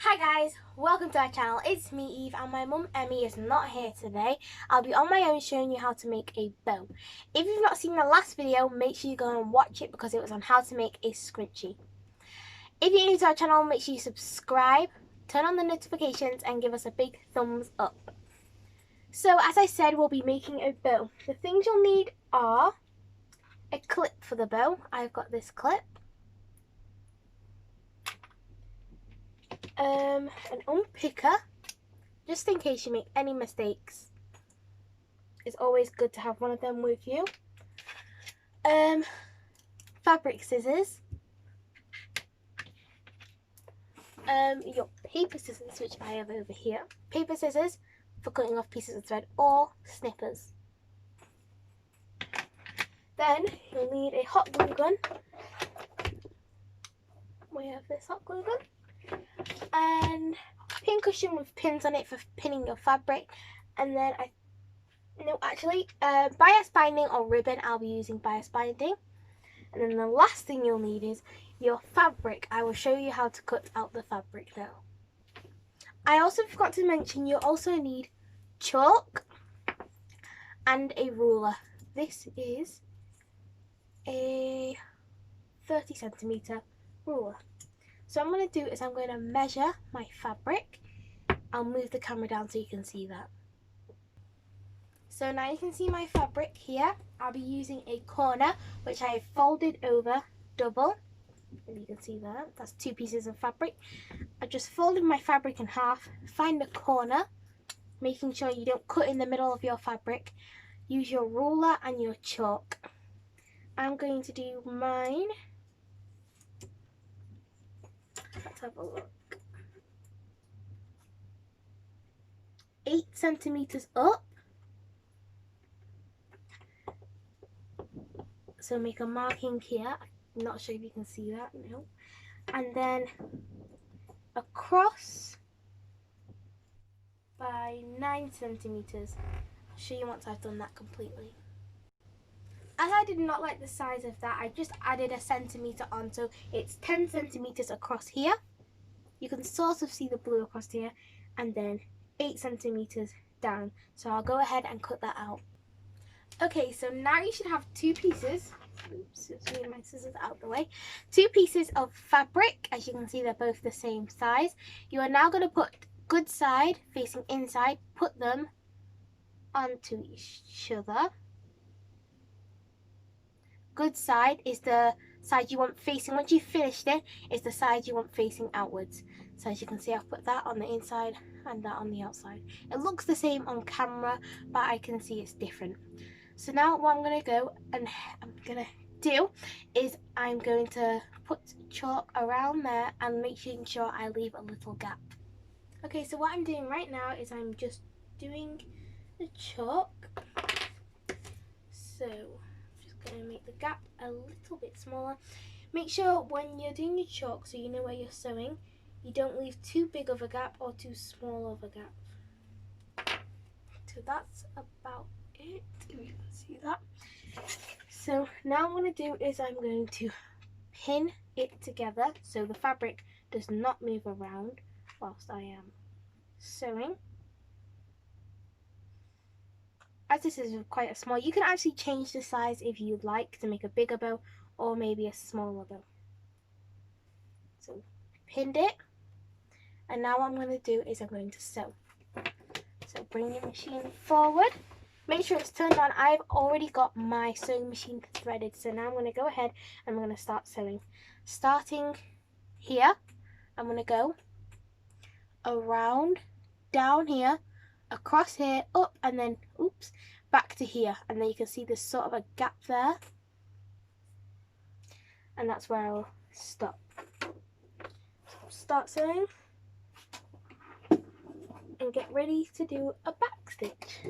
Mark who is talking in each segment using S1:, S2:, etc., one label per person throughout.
S1: Hi guys, welcome to our channel. It's me Eve and my mum Emmy is not here today. I'll be on my own showing you how to make a bow. If you've not seen the last video, make sure you go and watch it because it was on how to make a scrunchie. If you're new to our channel, make sure you subscribe, turn on the notifications and give us a big thumbs up. So as I said, we'll be making a bow. The things you'll need are a clip for the bow. I've got this clip. An unpicker, just in case you make any mistakes. It's always good to have one of them with you. Fabric scissors. Your paper scissors, which I have over here. Paper scissors for cutting off pieces of thread or snippers. Then you'll need a hot glue gun. We have this hot glue gun. And pin cushion with pins on it for pinning your fabric. And then bias binding or ribbon. I'll be using bias binding. And then the last thing you'll need is your fabric. I will show you how to cut out the fabric now. I also forgot to mention you also need chalk and a ruler. This is a 30cm ruler. So what I'm going to do is I'm going to measure my fabric. I'll move the camera down so you can see that. So now you can see my fabric here. I'll be using a corner which I have folded over double. If you can see that, that's 2 pieces of fabric. I just folded my fabric in half, find a corner, making sure you don't cut in the middle of your fabric. Use your ruler and your chalk. I'm going to do mine. Let's have a look. 8 centimeters up. So make a marking here. I'm not sure if you can see that, no. And then across by 9 centimeters. I'll show you once I've done that completely. As I did not like the size of that, I just added a centimeter on, so it's 10 centimeters across here. You can sort of see the blue across here, and then 8 centimeters down. So I'll go ahead and cut that out. Okay, so now you should have 2 pieces. Oops, let's move my scissors out the way. 2 pieces of fabric. As you can see, they're both the same size. You are now going to put good side facing inside, put them onto each other. Good side is the side you want facing, once you've finished it, is the side you want facing outwards. So as you can see, I've put that on the inside and that on the outside. It looks the same on camera, but I can see it's different. So now what I'm going to do is I'm going to put chalk around there and making sure I leave a little gap. Okay, so what I'm doing right now is I'm just doing the chalk. So going to make the gap a little bit smaller. Make sure when you're doing your chalk, so you know where you're sewing, you don't leave too big of a gap or too small of a gap. So that's about it, if you can see that. So now what I'm going to do is I'm going to pin it together so the fabric does not move around whilst I am sewing. As this is quite a small, you can actually change the size if you'd like to make a bigger bow or maybe a smaller bow. So pinned it, and now what I'm going to do is I'm going to sew. So bring your machine forward, make sure it's turned on. I've already got my sewing machine threaded, so now I'm going to go ahead and I'm going to start sewing. Starting here, I'm going to go around, down here, across here, up, and then oops, back to here, and then you can see there's sort of a gap there, and that's where I'll stop. So start sewing and get ready to do a back stitch.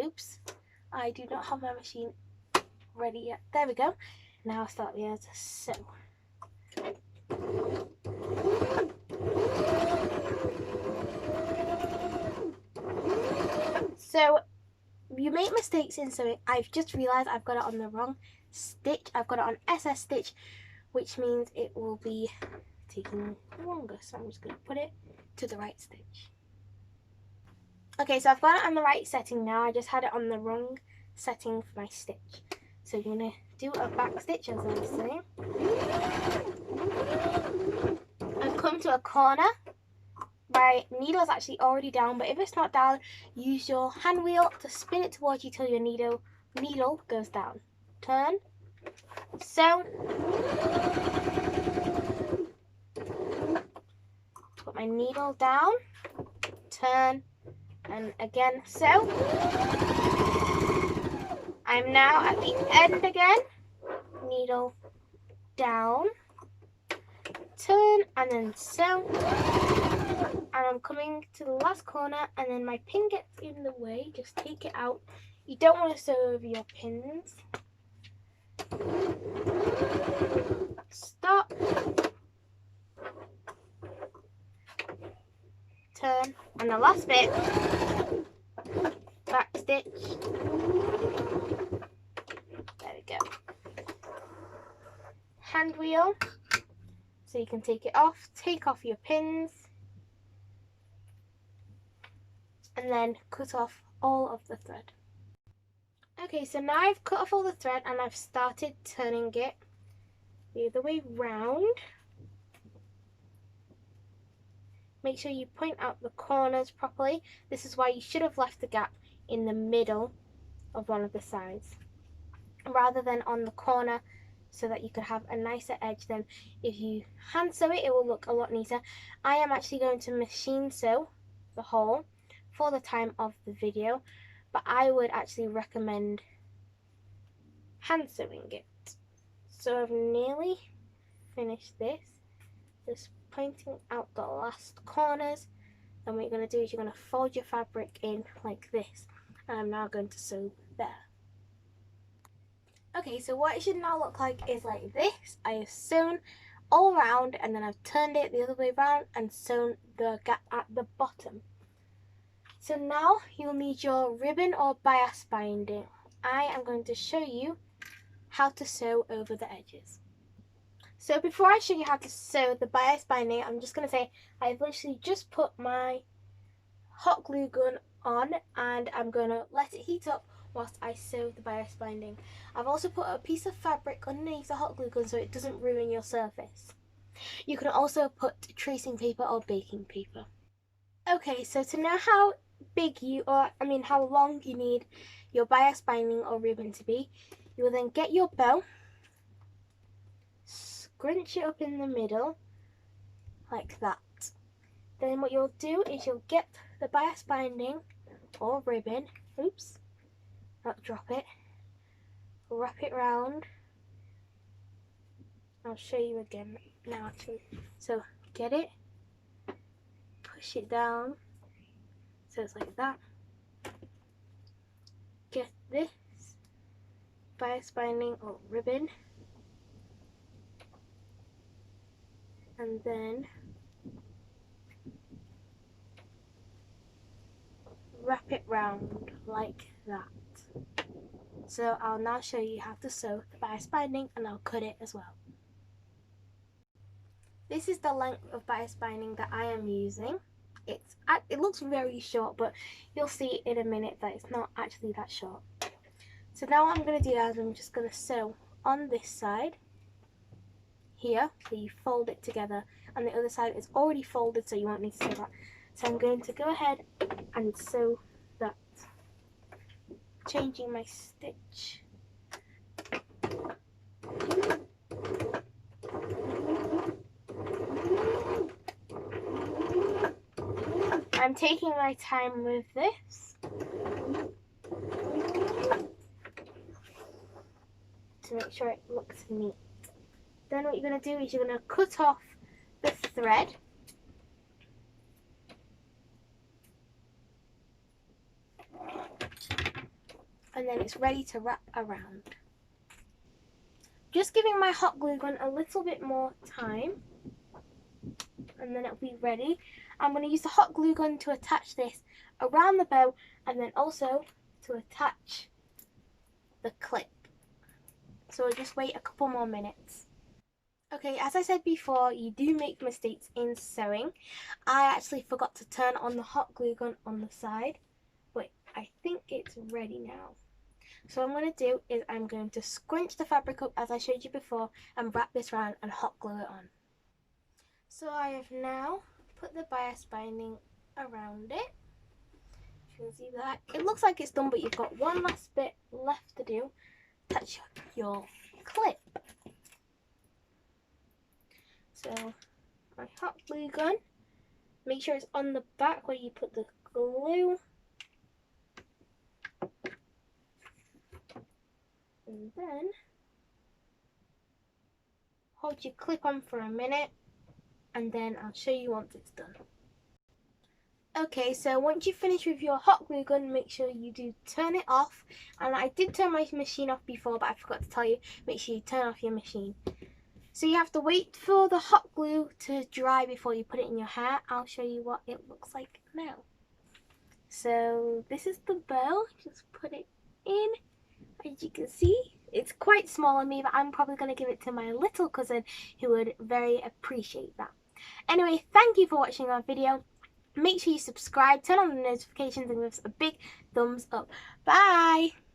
S1: Oops, I do not have my machine ready yet. There we go. Now I'll start being able to sew. So you make mistakes in sewing. I've just realised I've got it on the wrong stitch. I've got it on SS stitch, which means it will be taking longer. So I'm just going to put it to the right stitch. Okay, so I've got it on the right setting now. I just had it on the wrong setting for my stitch. So you're going to do a back stitch, as I was saying. I've come to a corner. My needle is actually already down, but if it's not down, use your hand wheel to spin it towards you till your needle goes down. Turn. Sew. Put my needle down. Turn. And again, sew. I'm now at the end again. Needle down. Turn and then sew. And I'm coming to the last corner, and then my pin gets in the way. Just take it out. You don't want to sew over your pins. Stop. Turn. And the last bit, back stitch. There we go. Hand wheel. So you can take it off. Take off your pins. And then cut off all of the thread. Okay, so now I've cut off all the thread and I've started turning it the other way round. Make sure you point out the corners properly. This is why you should have left the gap in the middle of one of the sides rather than on the corner, so that you could have a nicer edge. Then if you hand sew it, it will look a lot neater. I am actually going to machine sew the hole for the time of the video, but I would actually recommend hand sewing it. So I've nearly finished this, just pointing out the last corners. And what you're going to do is you're going to fold your fabric in like this, and I'm now going to sew there. Okay, so what it should now look like is like this. I have sewn all around, and then I've turned it the other way around and sewn the gap at the bottom. So now you'll need your ribbon or bias binding. I am going to show you how to sew over the edges. So before I show you how to sew the bias binding, I'm just going to say I've literally just put my hot glue gun on, and I'm going to let it heat up whilst I sew the bias binding. I've also put a piece of fabric underneath the hot glue gun so it doesn't ruin your surface. You can also put tracing paper or baking paper. Okay, so to know how how long you need your bias binding or ribbon to be, you will then get your bow, scrunch it up in the middle like that. Then what you'll do is you'll get the bias binding or ribbon, not drop it, wrap it round. I'll show you again now actually. So get it, push it down, so it's like that. Get this bias binding or ribbon, and then wrap it round like that. So I'll now show you how to sew the bias binding, and I'll cut it as well. This is the length of bias binding that I am using. It looks very short, but you'll see in a minute that it's not actually that short. So now what I'm going to do is I'm just going to sew on this side here, so you fold it together, and the other side is already folded, so you won't need to sew that. So I'm going to go ahead and sew that, changing my stitch. I'm taking my time with this to make sure it looks neat. Then what you're going to do is you're going to cut off the thread. And then it's ready to wrap around. Just giving my hot glue gun a little bit more time, and then it'll be ready. I'm going to use the hot glue gun to attach this around the bow, and then also to attach the clip. So we'll just wait a couple more minutes. Okay, as I said before, you do make mistakes in sewing. I actually forgot to turn on the hot glue gun on the side. Wait, I think it's ready now. So what I'm going to do is I'm going to scrunch the fabric up as I showed you before and wrap this around and hot glue it on. So I have now put the bias binding around it. You can see that. It looks like it's done, but you've got one last bit left to do. Touch your clip. So my hot glue gun, make sure it's on the back where you put the glue. And then hold your clip on for a minute and then I'll show you once it's done. Okay, so once you finish with your hot glue gun, make sure you do turn it off. And I did turn my machine off before, but I forgot to tell you, make sure you turn off your machine. So you have to wait for the hot glue to dry before you put it in your hair. I'll show you what it looks like now. So this is the bow, just put it in. As you can see, it's quite small on me, but I'm probably going to give it to my little cousin who would very appreciate that. Anyway, thank you for watching our video. Make sure you subscribe, turn on the notifications and give us a big thumbs up. Bye!